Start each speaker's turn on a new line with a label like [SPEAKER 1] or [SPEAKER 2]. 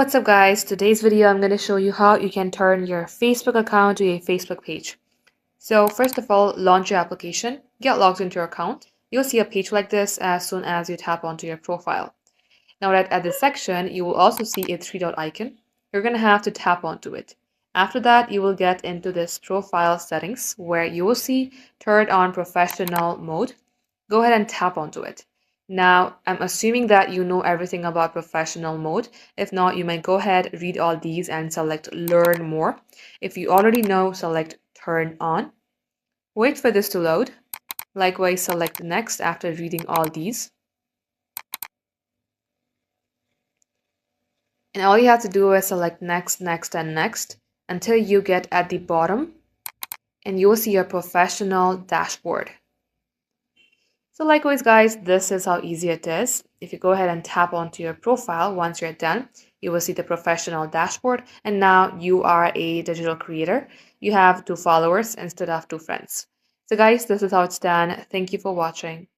[SPEAKER 1] What's up guys? Today's video I'm going to show you how you can turn your Facebook account to a Facebook page. So first of all, launch your application, get logged into your account. You'll see a page like this as soon as you tap onto your profile. Now right at this section, you will also see a three-dot icon. You're going to have to tap onto it. After that, you will get into this profile settings where you will see turn on professional mode. Go ahead and tap onto it. Now, I'm assuming that you know everything about professional mode. If not, you might go ahead, read all these and select learn more. If you already know, select turn on. Wait for this to load. Likewise, select next after reading all these. And all you have to do is select next, next, and next until you get at the bottom and you will see your professional dashboard. So likewise guys, this is how easy it is. If you go ahead and tap onto your profile, once you're done, you will see the professional dashboard and now you are a digital creator. You have 2 followers instead of 2 friends. So guys, this is how it's done. Thank you for watching.